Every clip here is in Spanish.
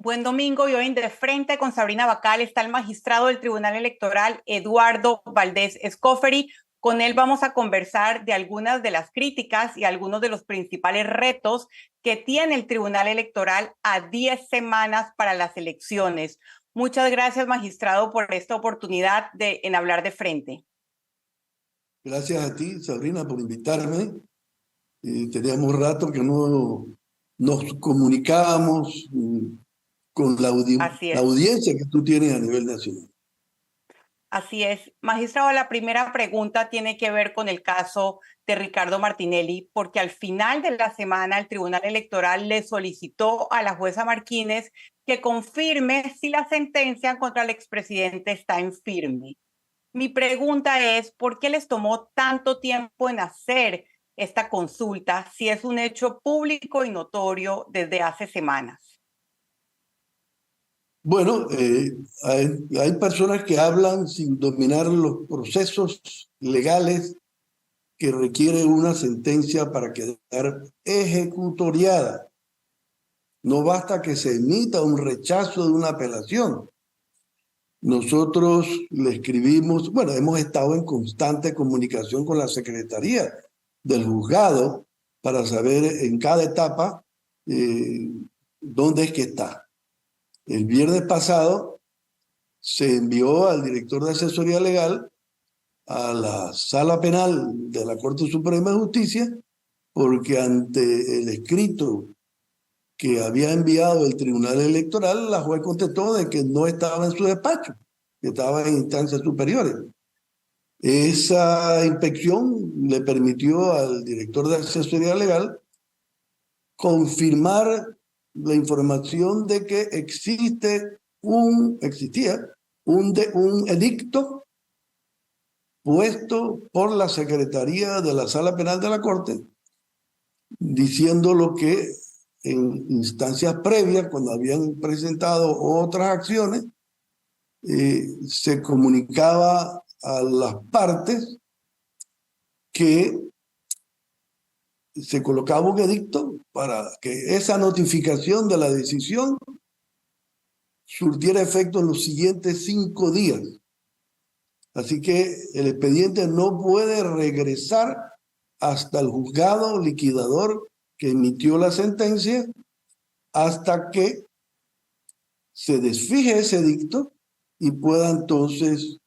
Buen domingo, y hoy en De Frente con Sabrina Bacal está el magistrado del Tribunal Electoral, Eduardo Valdés Escoferi. Con él vamos a conversar de algunas de las críticas y algunos de los principales retos que tiene el Tribunal Electoral a 10 semanas para las elecciones. Muchas gracias, magistrado, por esta oportunidad en hablar de frente. Gracias a ti, Sabrina, por invitarme. Teníamos rato que no nos comunicábamos con la Así es. audiencia que tú tienes a nivel nacional. Así es. Magistrado, la primera pregunta tiene que ver con el caso de Ricardo Martinelli, porque al final de la semana el Tribunal Electoral le solicitó a la jueza Martínez que confirme si la sentencia contra el expresidente está en firme. Mi pregunta es, ¿por qué les tomó tanto tiempo en hacer esta consulta si es un hecho público y notorio desde hace semanas? Bueno, hay personas que hablan sin dominar los procesos legales que requieren una sentencia para quedar ejecutoriada. No basta que se emita un rechazo de una apelación. Nosotros le escribimos, bueno, hemos estado en constante comunicación con la Secretaría del Juzgado para saber en cada etapa dónde es que está. El viernes pasado se envió al director de asesoría legal a la sala penal de la Corte Suprema de Justicia porque ante el escrito que había enviado el Tribunal Electoral, la juez contestó de que no estaba en su despacho, que estaba en instancias superiores. Esa inspección le permitió al director de asesoría legal confirmar la información de que existía un edicto puesto por la Secretaría de la Sala Penal de la Corte, diciendo lo que en instancias previas, cuando habían presentado otras acciones, se comunicaba a las partes que se colocaba un edicto para que esa notificación de la decisión surtiera efecto en los siguientes 5 días. Así que el expediente no puede regresar hasta el juzgado liquidador que emitió la sentencia hasta que se desfije ese edicto y pueda entonces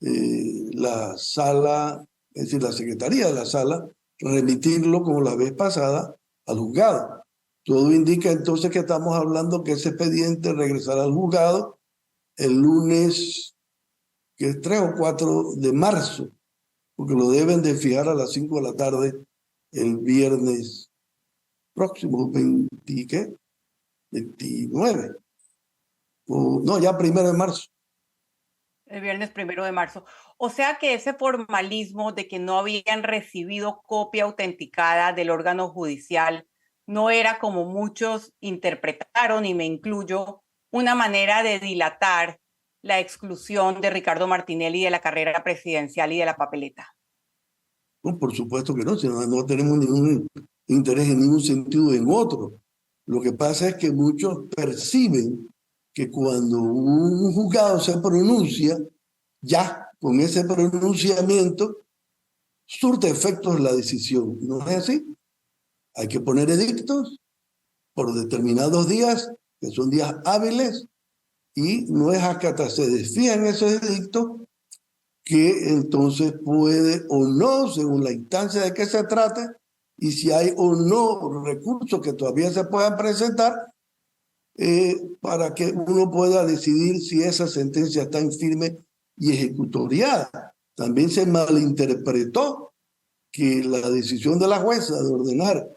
la sala, es decir, la secretaría de la sala, remitirlo como la vez pasada al juzgado. Todo indica entonces que estamos hablando que ese expediente regresará al juzgado el lunes, que es 3 o 4 de marzo, porque lo deben de fijar a las 5 de la tarde el viernes próximo, 29. No, ya 1 de marzo. El viernes 1 de marzo. O sea que ese formalismo de que no habían recibido copia autenticada del órgano judicial no era, como muchos interpretaron, y me incluyo, una manera de dilatar la exclusión de Ricardo Martinelli de la carrera presidencial y de la papeleta. No, por supuesto que no, si no tenemos ningún interés en ningún sentido en otro. Lo que pasa es que muchos perciben que cuando un juzgado se pronuncia, ya con ese pronunciamiento surte efectos la decisión. No es así. Hay que poner edictos por determinados días, que son días hábiles, y no es hasta que se desfían esos edictos que entonces puede o no, según la instancia de que se trate, y si hay o no recursos que todavía se puedan presentar, para que uno pueda decidir si esa sentencia está en firme y ejecutoriada. También se malinterpretó que la decisión de la jueza de ordenar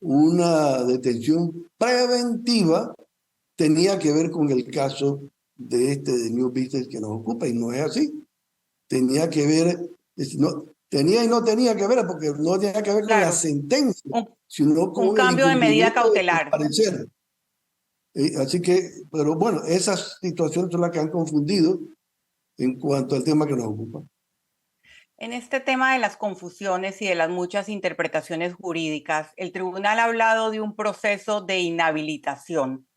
una detención preventiva tenía que ver con el caso de New Business que nos ocupa, y no es así. Tenía que ver, tenía y no tenía que ver, porque no tenía que ver con la Claro, sentencia, un, sino un con el cambio de medida incumplimiento de cautelar. comparecer. Así que, pero bueno, esas situaciones son las que han confundido en cuanto al tema que nos ocupa. En este tema de las confusiones y de las muchas interpretaciones jurídicas, el tribunal ha hablado de un proceso de inhabilitación.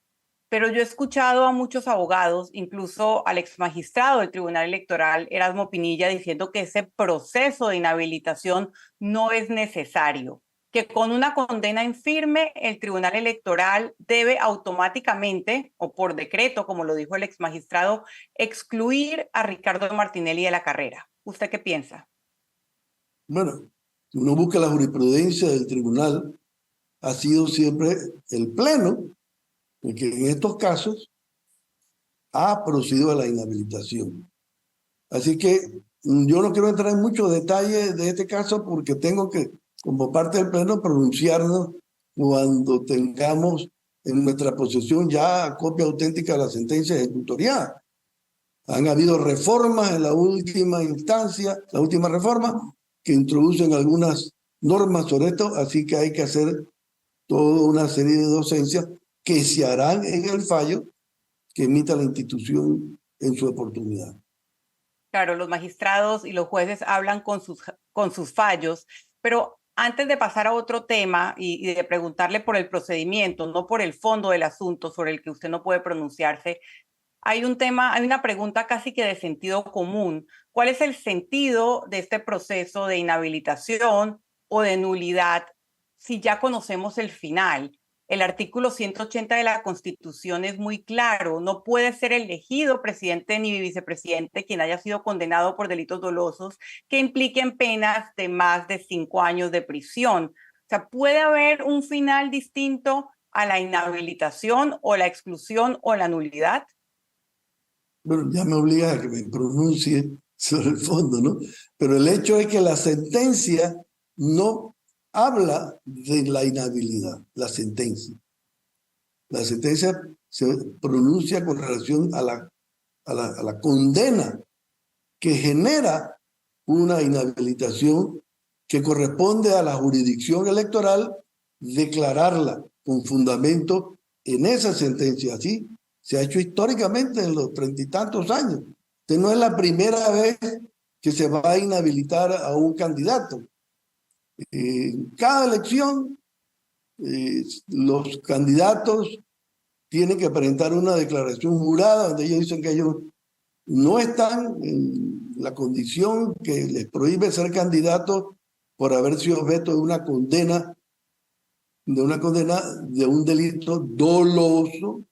pero yo he escuchado a muchos abogados, incluso al exmagistrado del Tribunal Electoral, Erasmo Pinilla, diciendo que ese proceso de inhabilitación no es necesario, que con una condena en firme el Tribunal Electoral debe automáticamente, o por decreto, como lo dijo el exmagistrado, excluir a Ricardo Martinelli de la carrera. ¿Usted qué piensa? Bueno, si uno busca la jurisprudencia del tribunal, ha sido siempre el Pleno, el que en estos casos ha procedido a la inhabilitación. Así que yo no quiero entrar en muchos detalles de este caso porque tengo que, como parte del Pleno, pronunciarnos cuando tengamos en nuestra posesión ya copia auténtica de la sentencia ejecutoriada. Han habido reformas en la última instancia, la última reforma, que introducen algunas normas sobre esto, así que hay que hacer toda una serie de docencias que se harán en el fallo que emita la institución en su oportunidad. Claro, los magistrados y los jueces hablan con sus fallos, pero antes de pasar a otro tema y de preguntarle por el procedimiento, no por el fondo del asunto sobre el que usted no puede pronunciarse, hay un tema, hay una pregunta casi que de sentido común. ¿Cuál es el sentido de este proceso de inhabilitación o de nulidad si ya conocemos el final? El artículo 180 de la Constitución es muy claro. No puede ser elegido presidente ni vicepresidente quien haya sido condenado por delitos dolosos que impliquen penas de más de 5 años de prisión. O sea, ¿puede haber un final distinto a la inhabilitación o la exclusión o la nulidad? Bueno, ya me obliga a que me pronuncie sobre el fondo, ¿no? Pero el hecho es que la sentencia no habla de la inhabilidad, la sentencia. La sentencia se pronuncia con relación a la condena que genera una inhabilitación que corresponde a la jurisdicción electoral declararla con fundamento en esa sentencia. Así se ha hecho históricamente en los 30 y tantos años. Entonces no es la primera vez que se va a inhabilitar a un candidato. En cada elección, los candidatos tienen que presentar una declaración jurada donde ellos dicen que ellos no están en la condición que les prohíbe ser candidatos por haber sido objeto de un delito doloso,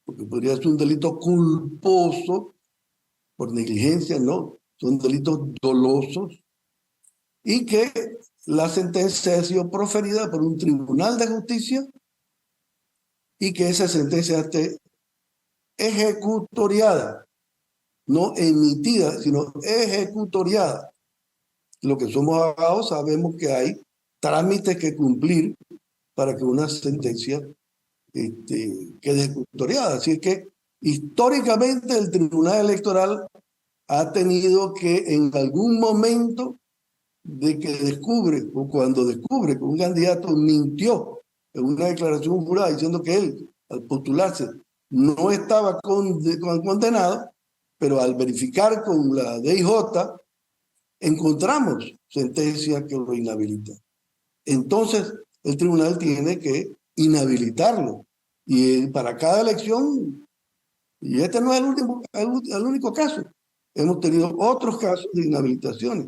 porque podría ser un delito culposo por negligencia, no, son delitos dolosos, y que la sentencia ha sido proferida por un tribunal de justicia y que esa sentencia esté ejecutoriada, no emitida, sino ejecutoriada. Lo que somos abogados sabemos que hay trámites que cumplir para que una sentencia quede ejecutoriada. Así que históricamente el Tribunal Electoral ha tenido que en algún momento de que descubre o cuando descubre que un candidato mintió en una declaración jurada diciendo que él, al postularse, no estaba condenado, pero al verificar con la DIJ, encontramos sentencia que lo inhabilita. Entonces, el tribunal tiene que inhabilitarlo. Y para cada elección, y este no es el único caso, hemos tenido otros casos de inhabilitaciones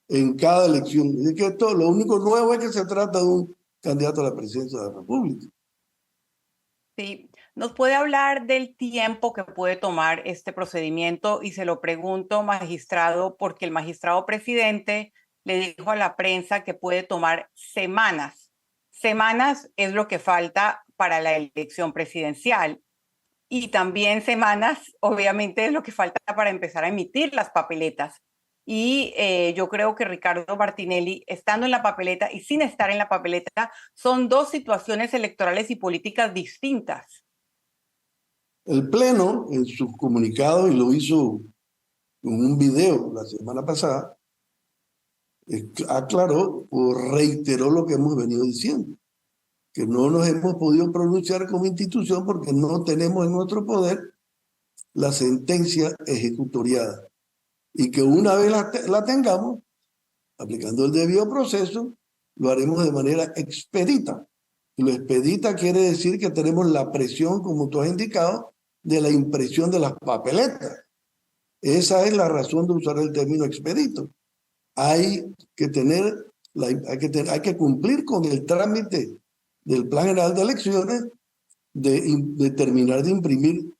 en cada elección. Es que esto, lo único nuevo es que se trata de un candidato a la presidencia de la República. Sí, ¿nos puede hablar del tiempo que puede tomar este procedimiento? Y se lo pregunto, magistrado, porque el magistrado presidente le dijo a la prensa que puede tomar semanas. Semanas es lo que falta para la elección presidencial. Y también semanas, obviamente, es lo que falta para empezar a emitir las papeletas. Y yo creo que Ricardo Martinelli, estando en la papeleta y sin estar en la papeleta, son dos situaciones electorales y políticas distintas. El Pleno, en sus comunicados, y lo hizo en un video la semana pasada, aclaró o reiteró lo que hemos venido diciendo, que no nos hemos podido pronunciar como institución porque no tenemos en nuestro poder la sentencia ejecutoriada y que una vez la tengamos, aplicando el debido proceso, lo haremos de manera expedita Lo expedita quiere decir que tenemos la presión, como tú has indicado, de la impresión de las papeletas. Esa es la razón de usar el término expedito. Hay que hay que cumplir con el trámite del Plan General de Elecciones de terminar de imprimir.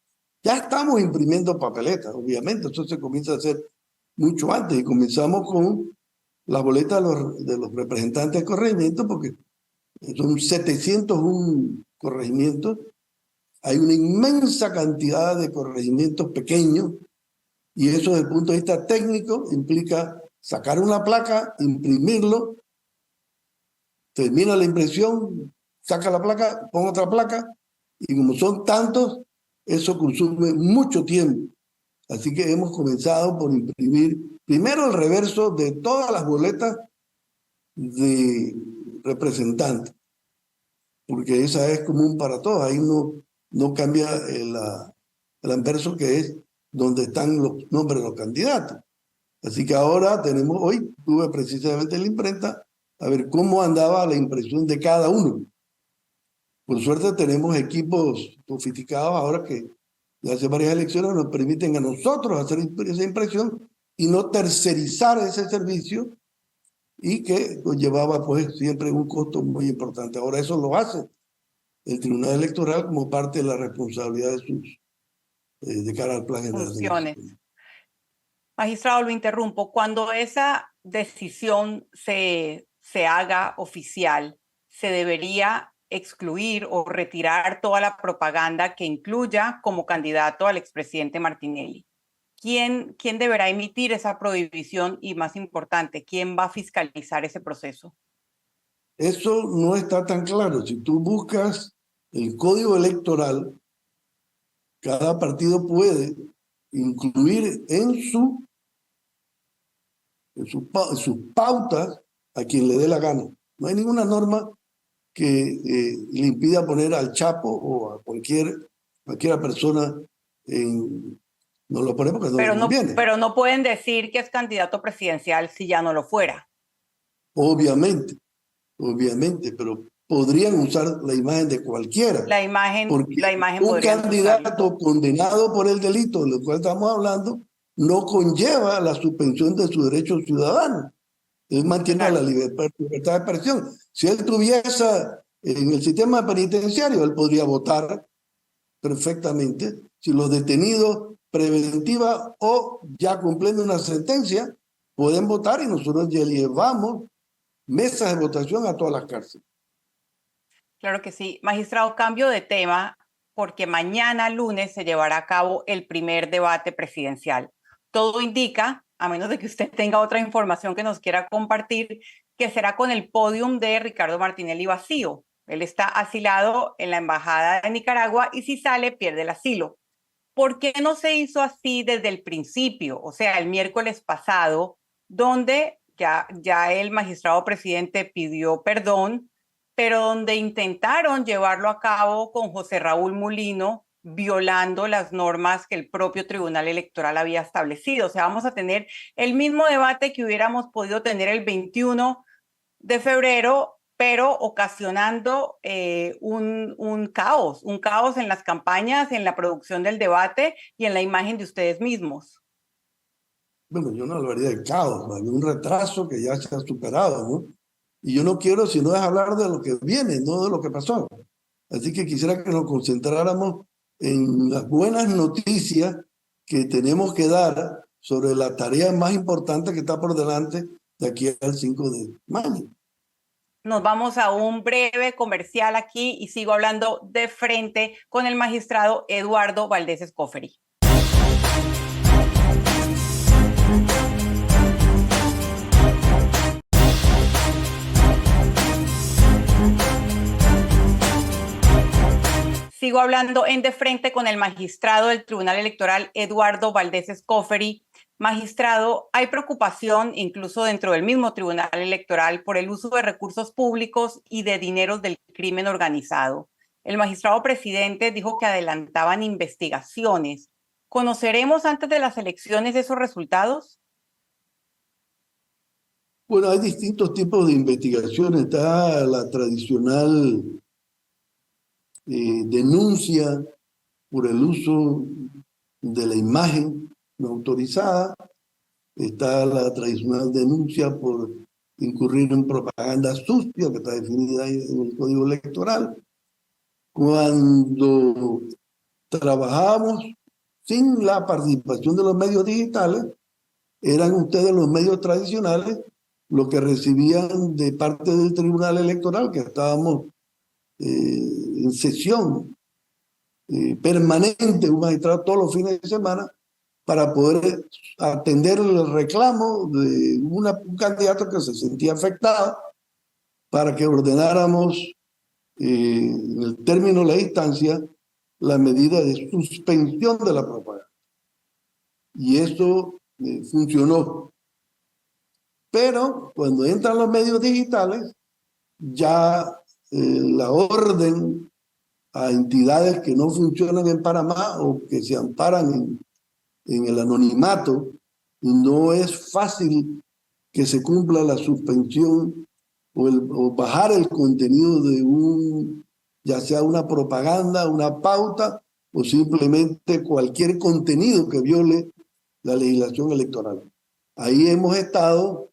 Ya estamos imprimiendo papeletas, obviamente, eso se comienza a hacer mucho antes y comenzamos con las boletas de los representantes de corregimiento, porque son 701 corregimientos, hay una inmensa cantidad de corregimientos pequeños y eso desde el punto de vista técnico implica sacar una placa, imprimirlo, termina la impresión, saca la placa, pone otra placa y como son tantos, eso consume mucho tiempo. Así que hemos comenzado por imprimir primero el reverso de todas las boletas de representantes, porque esa es común para todos. Ahí no cambia el anverso que es donde están los nombres de los candidatos. Así que ahora hoy tuve precisamente en la imprenta a ver cómo andaba la impresión de cada uno. Por suerte tenemos equipos sofisticados ahora que hace varias elecciones nos permiten a nosotros hacer esa impresión y no tercerizar ese servicio y que llevaba pues siempre un costo muy importante. Ahora eso lo hace el Tribunal Electoral como parte de la responsabilidad de cara al plan general de funciones. elecciones. Magistrado, lo interrumpo. Cuando esa decisión se haga oficial, se debería excluir o retirar toda la propaganda que incluya como candidato al expresidente Martinelli. ¿Quién deberá emitir esa prohibición? Y más importante, ¿quién va a fiscalizar ese proceso? Eso no está tan claro. Si tú buscas el código electoral, cada partido puede incluir en sus pautas a quien le dé la gana. No hay ninguna norma que le impida poner al Chapo o a cualquiera persona no lo ponemos porque no le conviene. Pero no pueden decir que es candidato presidencial si ya no lo fuera. Obviamente, pero podrían usar la imagen de cualquiera. La imagen un candidato condenado por el delito del cual estamos hablando no conlleva la suspensión de su derecho ciudadano. Él mantiene la libertad de expresión. Si él tuviese en el sistema penitenciario, él podría votar perfectamente. Si los detenidos preventiva o ya cumpliendo una sentencia pueden votar y nosotros ya llevamos mesas de votación a todas las cárceles. Claro que sí. Magistrado, cambio de tema, porque mañana lunes se llevará a cabo el primer debate presidencial. Todo indica, a menos de que usted tenga otra información que nos quiera compartir, que será con el pódium de Ricardo Martinelli vacío. Él está asilado en la Embajada de Nicaragua y si sale pierde el asilo. ¿Por qué no se hizo así desde el principio? O sea, el miércoles pasado, donde ya el magistrado presidente pidió perdón, pero donde intentaron llevarlo a cabo con José Raúl Mulino, violando las normas que el propio Tribunal Electoral había establecido. O sea, vamos a tener el mismo debate que hubiéramos podido tener el 21 de febrero, pero ocasionando un caos en las campañas, en la producción del debate y en la imagen de ustedes mismos. Bueno, yo no hablaría de caos, hay un retraso que ya se ha superado, ¿no? Y yo no quiero sino es hablar de lo que viene, no de lo que pasó. Así que quisiera que nos concentráramos en las buenas noticias que tenemos que dar sobre la tarea más importante que está por delante de aquí al 5 de mayo. Nos vamos a un breve comercial aquí y sigo hablando de frente con el magistrado Eduardo Valdés Escoferi. Sigo hablando en de frente con el magistrado del Tribunal Electoral, Eduardo Valdés Escoferi. Magistrado, hay preocupación incluso dentro del mismo Tribunal Electoral por el uso de recursos públicos y de dineros del crimen organizado. El magistrado presidente dijo que adelantaban investigaciones. ¿Conoceremos antes de las elecciones esos resultados? Bueno, hay distintos tipos de investigaciones. Está la tradicional denuncia por el uso de la imagen no autorizada, está la tradicional denuncia por incurrir en propaganda sucia, que está definida ahí en el Código Electoral. Cuando trabajábamos sin la participación de los medios digitales, eran ustedes los medios tradicionales los que recibían de parte del Tribunal Electoral, que estábamos en sesión permanente, un magistrado todos los fines de semana, para poder atender el reclamo de un candidato que se sentía afectado, para que ordenáramos, en el término de la instancia, la medida de suspensión de la propaganda. Y eso funcionó. Pero cuando entran los medios digitales, ya la orden a entidades que no funcionan en Panamá o que se amparan en el anonimato, no es fácil que se cumpla la suspensión o bajar el contenido de ya sea una propaganda, una pauta o simplemente cualquier contenido que viole la legislación electoral. Ahí hemos estado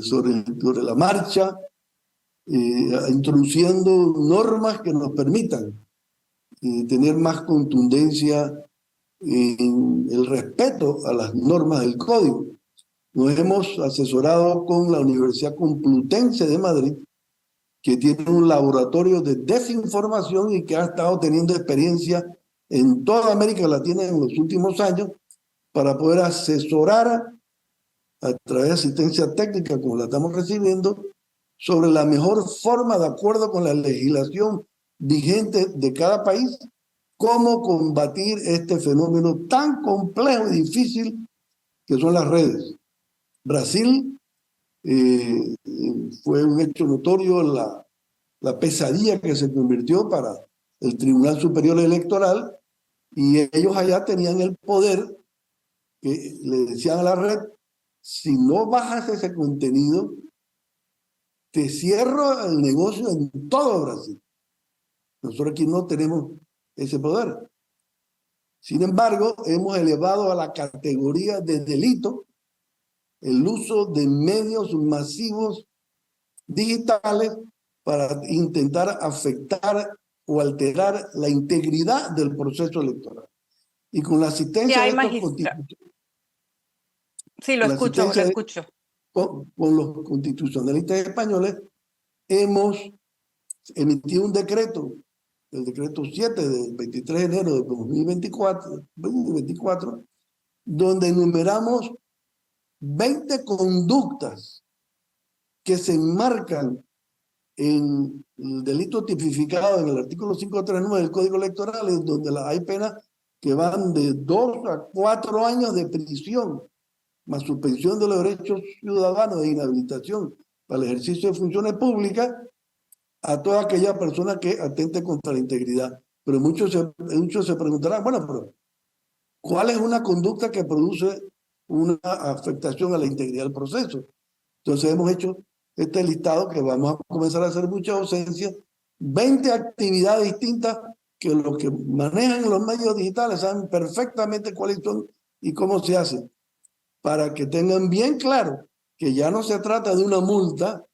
sobre la marcha, introduciendo normas que nos permitan tener más contundencia en el respeto a las normas del código. Nos hemos asesorado con la Universidad Complutense de Madrid, que tiene un laboratorio de desinformación y que ha estado teniendo experiencia en toda América Latina en los últimos años para poder asesorar a través de asistencia técnica, como la estamos recibiendo, sobre la mejor forma, de acuerdo con la legislación vigente de cada país, cómo combatir este fenómeno tan complejo y difícil que son las redes. Brasil fue un hecho notorio la pesadilla que se convirtió para el Tribunal Superior Electoral, y ellos allá tenían el poder que le decían a la red: si no bajas ese contenido, te cierro el negocio en todo Brasil. Nosotros aquí no tenemos ese poder. Sin embargo, hemos elevado a la categoría de delito el uso de medios masivos digitales para intentar afectar o alterar la integridad del proceso electoral. Y con la ¿Qué asistencia de hay, estos magistra? Sí, lo con la escucho, lo asistencia escucho. con los constitucionalistas españoles, hemos emitido un decreto, el decreto 7 del 23 de enero de 2024, donde enumeramos 20 conductas que se enmarcan en el delito tipificado en el artículo 539 del Código Electoral, en donde hay penas que van de 2 a 4 años de prisión, más suspensión de los derechos ciudadanos e inhabilitación para el ejercicio de funciones públicas a toda aquella persona que atente contra la integridad. Pero muchos se preguntarán, bueno, pero ¿cuál es una conducta que produce una afectación a la integridad del proceso? Entonces hemos hecho este listado que vamos a comenzar a hacer mucha ausencia, 20 actividades distintas que los que manejan los medios digitales saben perfectamente cuáles son y cómo se hacen, para que tengan bien claro que ya no se trata de una multa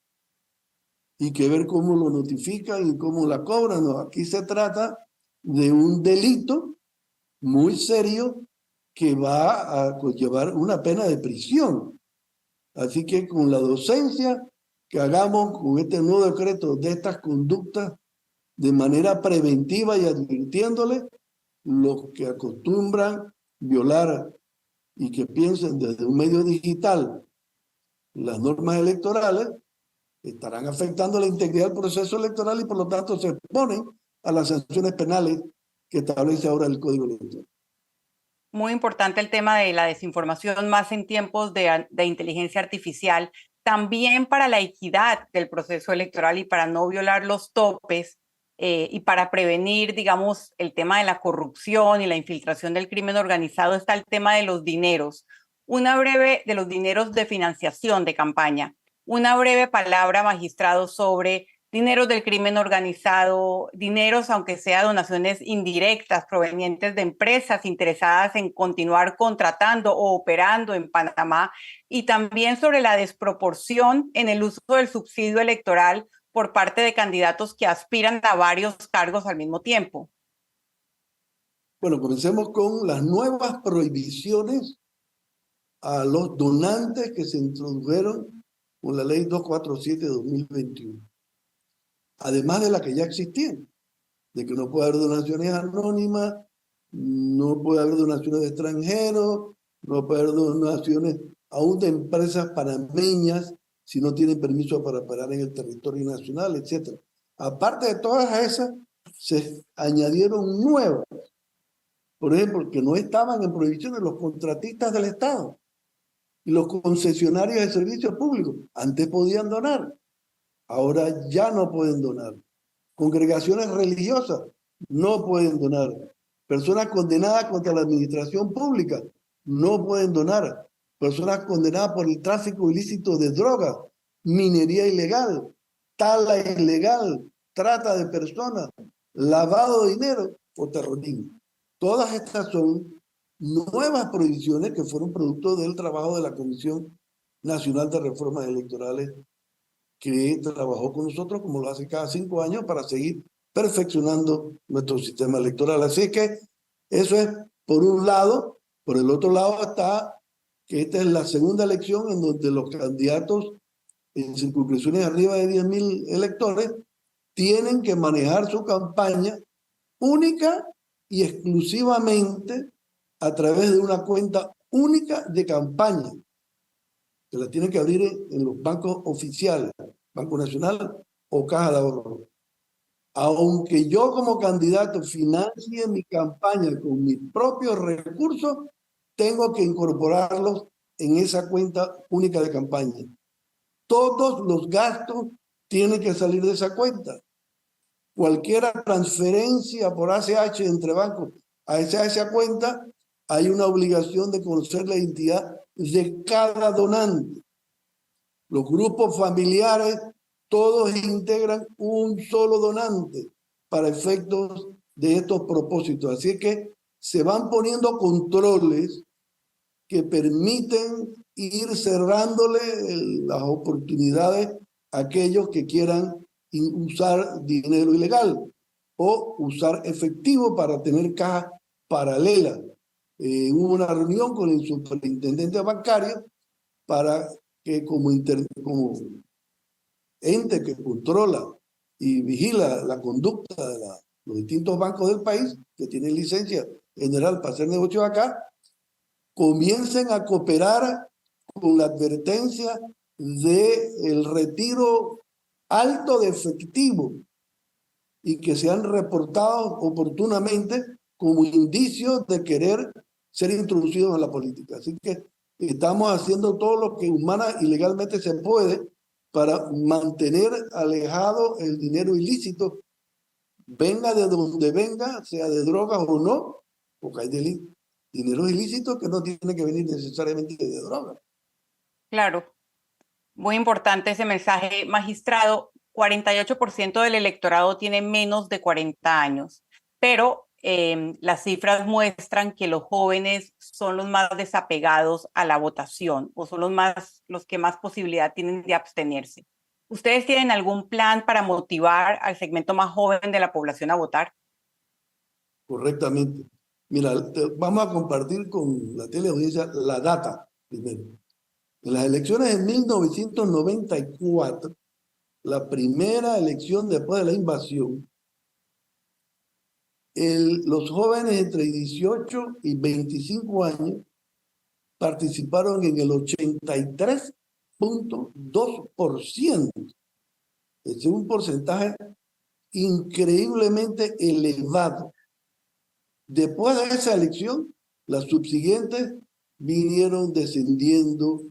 y que ver cómo lo notifican y cómo la cobran. No, aquí se trata de un delito muy serio que va a conllevar una pena de prisión. Así que con la docencia que hagamos con este nuevo decreto de estas conductas de manera preventiva y advirtiéndole los que acostumbran violar y que piensen desde un medio digital las normas electorales, estarán afectando la integridad del proceso electoral y por lo tanto se exponen a las sanciones penales que establece ahora el Código Electoral. Muy importante el tema de la desinformación, más en tiempos de inteligencia artificial, también para la equidad del proceso electoral y para no violar los topes y para prevenir, digamos, el tema de la corrupción y la infiltración del crimen organizado, está el tema de los dineros. De los dineros de financiación de campaña. Una breve palabra, magistrado, sobre dineros del crimen organizado, dineros, aunque sea donaciones indirectas provenientes de empresas interesadas en continuar contratando o operando en Panamá, y también sobre la desproporción en el uso del subsidio electoral por parte de candidatos que aspiran a varios cargos al mismo tiempo. Bueno, comencemos con las nuevas prohibiciones a los donantes que se introdujeron con la ley 247 de 2021. Además de la que ya existían, de que no puede haber donaciones anónimas, no puede haber donaciones de extranjeros, no puede haber donaciones aún de empresas panameñas si no tienen permiso para operar en el territorio nacional, etc. Aparte de todas esas, se añadieron nuevas. Por ejemplo, que no estaban en prohibiciones los contratistas del Estado y los concesionarios de servicios públicos. Antes podían donar, ahora ya no pueden donar. Congregaciones religiosas no pueden donar. Personas condenadas contra la administración pública no pueden donar. Personas condenadas por el tráfico ilícito de drogas, minería ilegal, tala ilegal, trata de personas, lavado de dinero o terrorismo. Todas estas son nuevas prohibiciones que fueron producto del trabajo de la Comisión Nacional de Reformas Electorales, que trabajó con nosotros, como lo hace cada 5 años, para seguir perfeccionando nuestro sistema electoral. Así que eso es por un lado. Por el otro lado está que esta es la segunda elección en donde los candidatos en circunscripciones arriba de 10.000 electores tienen que manejar su campaña única y exclusivamente a través de una cuenta única de campaña, que la tienen que abrir en los bancos oficiales, Banco Nacional o Caja de Ahorro. Aunque yo como candidato financie mi campaña con mis propios recursos, tengo que incorporarlos en esa cuenta única de campaña. Todos los gastos tienen que salir de esa cuenta. Cualquier transferencia por ACH entre bancos a esa cuenta, hay una obligación de conocer la identidad de cada donante. Los grupos familiares, todos integran un solo donante para efectos de estos propósitos. Así que se van poniendo controles que permiten ir cerrándole las oportunidades a aquellos que quieran usar dinero ilegal o usar efectivo para tener cajas paralelas. Hubo una reunión con el superintendente bancario para que como ente que controla y vigila la conducta de los distintos bancos del país que tienen licencia general para hacer negocios acá, comiencen a cooperar con la advertencia del retiro alto de efectivo y que sean reportados oportunamente como indicios de querer ser introducidos en la política. Así que estamos haciendo todo lo que humana y legalmente se puede para mantener alejado el dinero ilícito, venga de donde venga, sea de drogas o no, porque hay dinero ilícito que no tiene que venir necesariamente de drogas. Claro, muy importante ese mensaje, magistrado. 48% del electorado tiene menos de 40 años, pero las cifras muestran que los jóvenes son los más desapegados a la votación o son los que más posibilidad tienen de abstenerse. ¿Ustedes tienen algún plan para motivar al segmento más joven de la población a votar? Correctamente. Mira, vamos a compartir con la teleaudiencia la data primero. En las elecciones de 1994, la primera elección después de la invasión, los jóvenes entre 18 y 25 años participaron en el 83.2%. Es un porcentaje increíblemente elevado. Después de esa elección, las subsiguientes vinieron descendiendo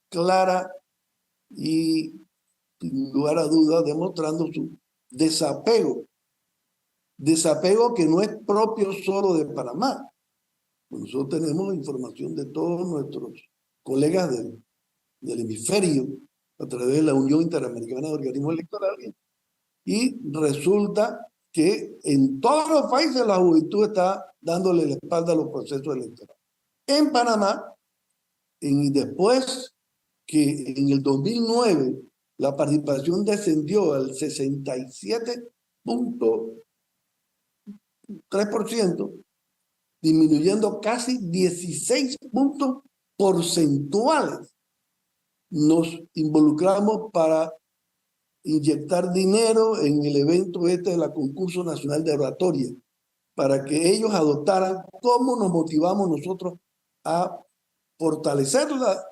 clara y, sin lugar a dudas, demostrando su desapego. Desapego que no es propio solo de Panamá. Nosotros tenemos información de todos nuestros colegas del hemisferio a través de la Unión Interamericana de Organismos Electorales Y resulta que en todos los países la juventud está dándole la espalda a los procesos electorales. En Panamá, después que en el 2009 la participación descendió al 67.3%, disminuyendo casi 16 puntos porcentuales. Nos involucramos para inyectar dinero en el evento de la Concurso Nacional de Oratoria, para que ellos adoptaran cómo nos motivamos nosotros a fortalecer la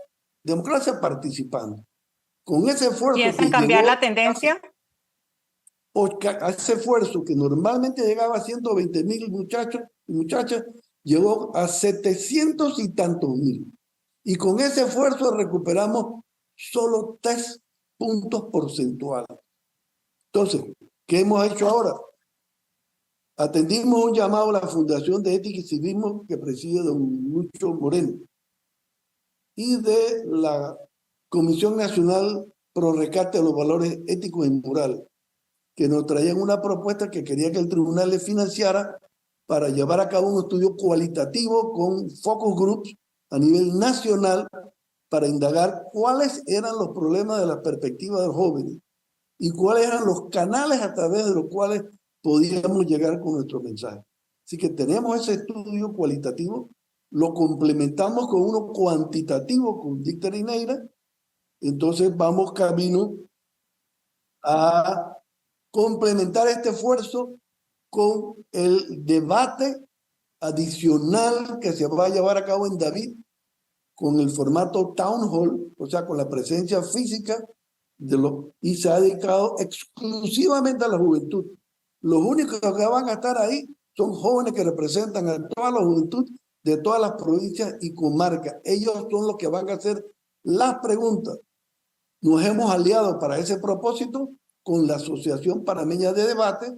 democracia participando. Con ese esfuerzo ¿Piensan cambiar la tendencia? A ese esfuerzo que normalmente llegaba a 120,000 muchachos y muchachas, llegó a 700 y tantos mil. Y con ese esfuerzo recuperamos solo 3 puntos porcentuales. Entonces, ¿qué hemos hecho ahora? Atendimos un llamado a la Fundación de Ética y Civismo que preside don Lucho Moreno y de la Comisión Nacional Pro Rescate de los Valores Éticos y Morales, que nos traían una propuesta que quería que el tribunal le financiara para llevar a cabo un estudio cualitativo con focus groups a nivel nacional para indagar cuáles eran los problemas de la perspectiva de los jóvenes y cuáles eran los canales a través de los cuales podíamos llegar con nuestro mensaje. Así que tenemos ese estudio cualitativo, lo complementamos con uno cuantitativo con Dícter y Neira, entonces vamos camino a complementar este esfuerzo con el debate adicional que se va a llevar a cabo en David con el formato Town Hall, o sea, con la presencia física y se ha dedicado exclusivamente a la juventud. Los únicos que van a estar ahí son jóvenes que representan a toda la juventud de todas las provincias y comarcas. Ellos son los que van a hacer las preguntas. Nos hemos aliado para ese propósito con la Asociación Panameña de Debate,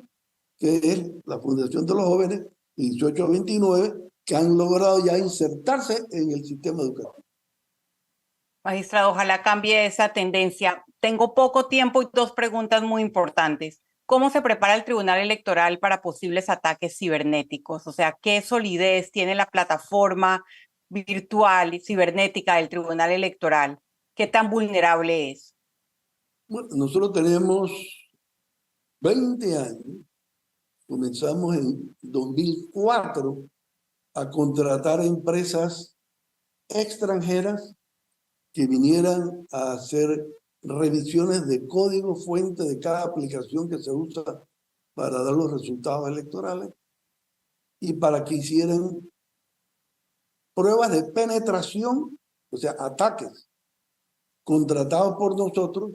que es la Fundación de los Jóvenes 18 a 29, que han logrado ya insertarse en el sistema educativo. Magistrado, ojalá cambie esa tendencia. Tengo poco tiempo y dos preguntas muy importantes. ¿Cómo se prepara el Tribunal Electoral para posibles ataques cibernéticos? O sea, ¿qué solidez tiene la plataforma virtual y cibernética del Tribunal Electoral? ¿Qué tan vulnerable es? Bueno, nosotros tenemos 20 años. Comenzamos en 2004 a contratar empresas extranjeras que vinieran a hacer revisiones de código fuente de cada aplicación que se usa para dar los resultados electorales y para que hicieran pruebas de penetración, o sea, ataques contratados por nosotros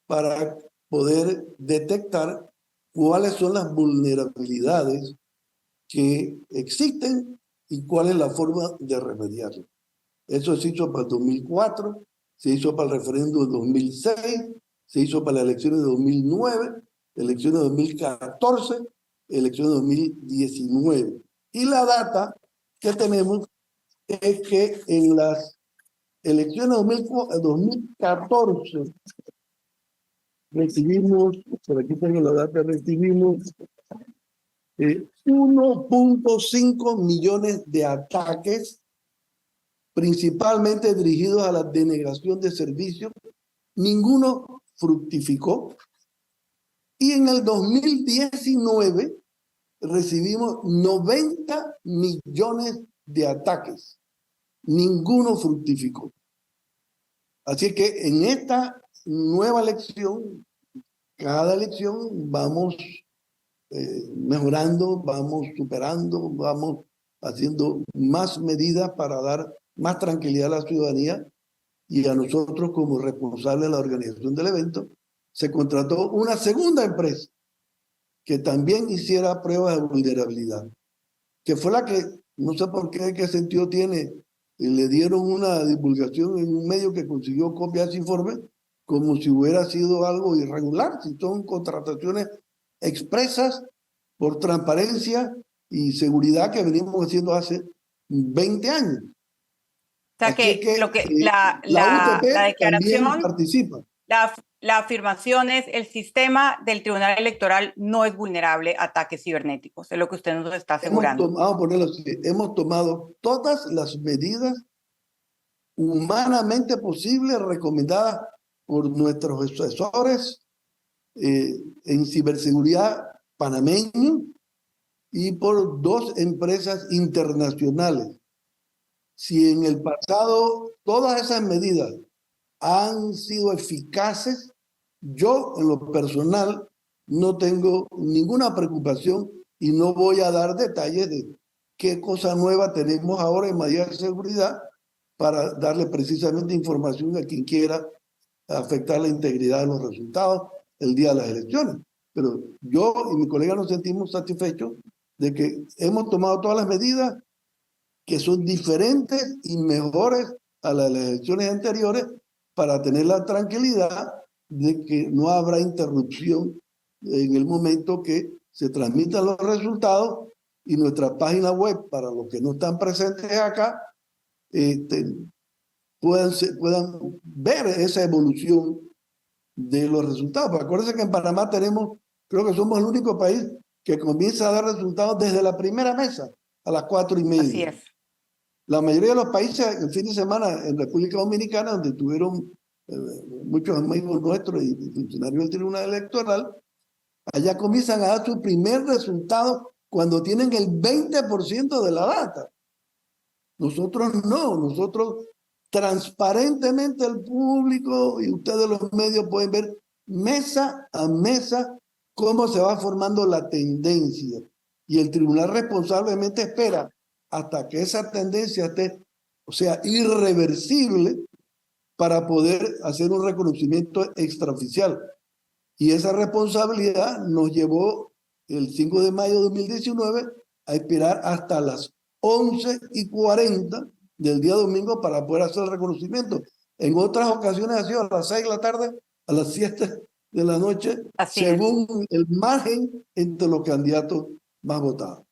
para poder detectar cuáles son las vulnerabilidades que existen y cuál es la forma de remediarlas. Eso se hizo para el 2004, se hizo para el referéndum de 2006, se hizo para las elecciones de 2009, elecciones de 2014, elecciones de 2019. Y la data que tenemos es que en las elecciones de 2014 recibimos, por aquí tengo la data, recibimos 1.5 millones de ataques, principalmente dirigidos a la denegación de servicios. Ninguno fructificó. Y en el 2019 recibimos 90 millones de ataques. Ninguno fructificó. Así que en esta nueva elección, cada elección vamos mejorando, vamos superando, vamos haciendo más medidas para dar más tranquilidad a la ciudadanía y a nosotros como responsables de la organización del evento. Se contrató una segunda empresa que también hiciera pruebas de vulnerabilidad, que fue la que, no sé por qué sentido tiene, le dieron una divulgación en un medio que consiguió copiar ese informe como si hubiera sido algo irregular, si son contrataciones expresas por transparencia y seguridad que venimos haciendo hace 20 años. O sea Así que, que lo que la UTP la también declaración, participa. la afirmación es: el sistema del Tribunal Electoral no es vulnerable a ataques cibernéticos. Es lo que usted nos está asegurando. Vamos a ponerlo así, hemos tomado todas las medidas humanamente posibles recomendadas por nuestros asesores en ciberseguridad panameños y por 2 empresas internacionales. Si en el pasado todas esas medidas han sido eficaces, yo en lo personal no tengo ninguna preocupación y no voy a dar detalles de qué cosa nueva tenemos ahora en materia de seguridad para darle precisamente información a quien quiera afectar la integridad de los resultados el día de las elecciones. Pero yo y mi colega nos sentimos satisfechos de que hemos tomado todas las medidas que son diferentes y mejores a las elecciones anteriores para tener la tranquilidad de que no habrá interrupción en el momento que se transmitan los resultados y nuestra página web, para los que no están presentes acá, puedan ver esa evolución de los resultados. Pero acuérdense que en Panamá creo que somos el único país que comienza a dar resultados desde la primera mesa a las 4:30. Así es. La mayoría de los países el fin de semana en República Dominicana, donde tuvieron muchos amigos nuestros y funcionarios del Tribunal Electoral, allá comienzan a dar su primer resultado cuando tienen el 20% de la data. Nosotros no, nosotros transparentemente el público y ustedes los medios pueden ver mesa a mesa cómo se va formando la tendencia. Y el tribunal responsablemente espera hasta que esa tendencia esté, o sea, irreversible, para poder hacer un reconocimiento extraoficial. Y esa responsabilidad nos llevó el 5 de mayo de 2019 a esperar hasta las 11:40 del día domingo para poder hacer el reconocimiento. En otras ocasiones ha sido a las 6 de la tarde, a las 7 de la noche, según el margen entre los candidatos más votados.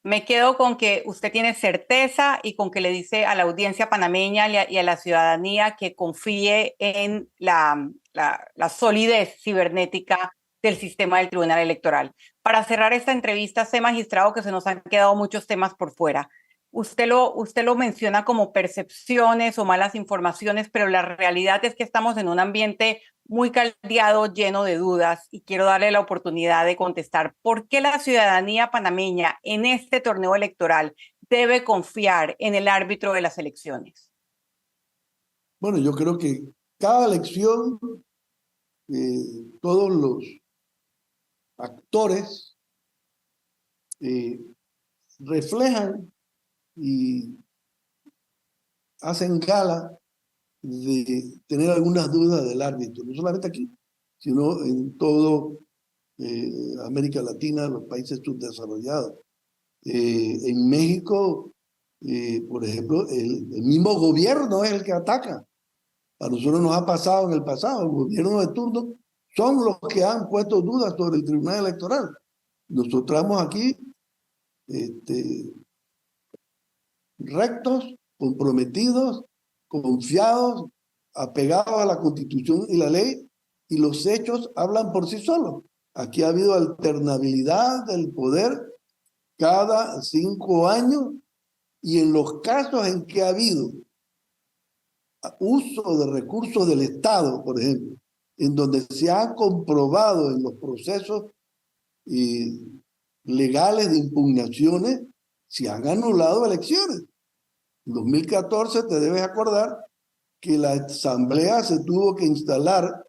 Me quedo con que usted tiene certeza y con que le dice a la audiencia panameña y a la ciudadanía que confíe en la solidez cibernética del sistema del Tribunal Electoral. Para cerrar esta entrevista, sé, magistrado, que se nos han quedado muchos temas por fuera. Usted lo menciona como percepciones o malas informaciones, pero la realidad es que estamos en un ambiente muy caldeado, lleno de dudas, y quiero darle la oportunidad de contestar. ¿Por qué la ciudadanía panameña en este torneo electoral debe confiar en el árbitro de las elecciones? Bueno, yo creo que cada elección, todos los actores reflejan y hacen gala de tener algunas dudas del árbitro, no solamente aquí, sino en todo América Latina, los países subdesarrollados. En México, por ejemplo, el mismo gobierno es el que ataca. A nosotros nos ha pasado en el pasado, el gobierno de turno son los que han puesto dudas sobre el Tribunal Electoral. Nosotros estamos aquí rectos, comprometidos, confiados, apegados a la Constitución y la ley, y los hechos hablan por sí solos. Aquí ha habido alternabilidad del poder cada 5 años, y en los casos en que ha habido uso de recursos del Estado, por ejemplo, en donde se ha comprobado en los procesos legales de impugnaciones, se han anulado elecciones. En 2014 te debes acordar que la asamblea se tuvo que instalar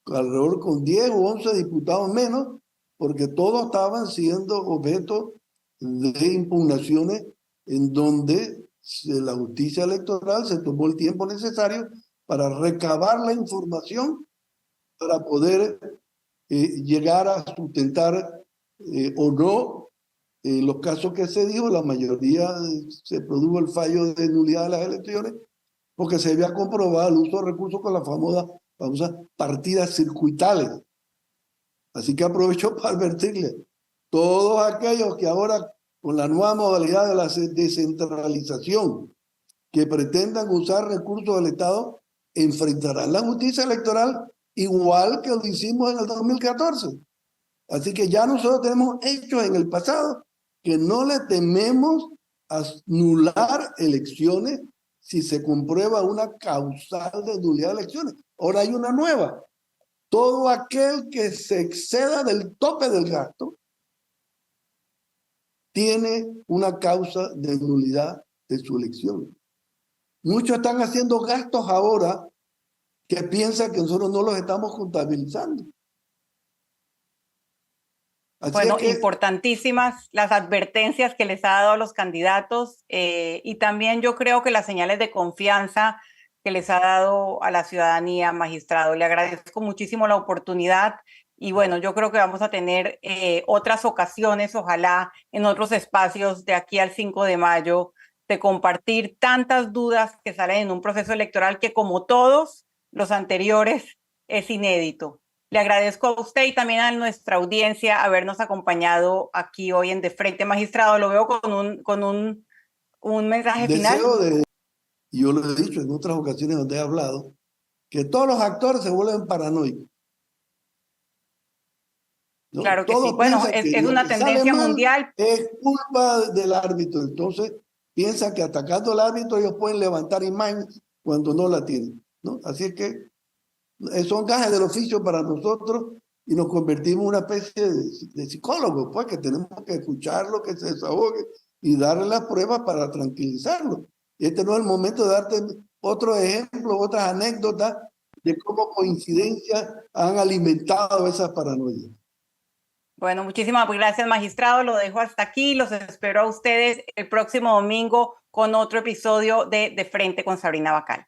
alrededor con 10 o 11 diputados menos, porque todos estaban siendo objeto de impugnaciones en donde la justicia electoral se tomó el tiempo necesario para recabar la información para poder llegar a sustentar o no los casos que se dijo. La mayoría se produjo el fallo de nulidad de las elecciones porque se había comprobado el uso de recursos con las famosas partidas circuitales. Así que aprovecho para advertirle, todos aquellos que ahora con la nueva modalidad de la descentralización que pretendan usar recursos del Estado enfrentarán la justicia electoral igual que lo hicimos en el 2014. Así que ya nosotros tenemos hechos en el pasado que no le tememos anular elecciones si se comprueba una causal de nulidad de elecciones. Ahora hay una nueva. Todo aquel que se exceda del tope del gasto tiene una causa de nulidad de su elección. Muchos están haciendo gastos ahora que piensan que nosotros no los estamos contabilizando. Así es Bueno, que importantísimas las advertencias que les ha dado a los candidatos y también yo creo que las señales de confianza que les ha dado a la ciudadanía, magistrado. Le agradezco muchísimo la oportunidad y bueno, yo creo que vamos a tener otras ocasiones, ojalá en otros espacios de aquí al 5 de mayo, de compartir tantas dudas que salen en un proceso electoral que como todos los anteriores es inédito. Le agradezco a usted y también a nuestra audiencia habernos acompañado aquí hoy en De Frente, magistrado. Lo veo con un mensaje final. deseo de, y yo lo he dicho en otras ocasiones donde he hablado, que todos los actores se vuelven paranoicos, ¿no? Claro que sí. Todos Bueno, piensan que es lo una que sale tendencia mal mundial. es culpa del árbitro. Entonces piensan que atacando al árbitro ellos pueden levantar imagen cuando no la tienen, ¿no? Así es que son gajes del oficio para nosotros y nos convertimos en una especie de psicólogos, pues que tenemos que escucharlo, que se desahogue y darle las pruebas para tranquilizarlo. Este no es el momento de darte otros ejemplos, otras anécdotas de cómo coincidencias han alimentado esas paranoias. Bueno, muchísimas gracias, magistrado. Lo dejo hasta aquí. Los espero a ustedes el próximo domingo con otro episodio de Frente con Sabrina Bacal.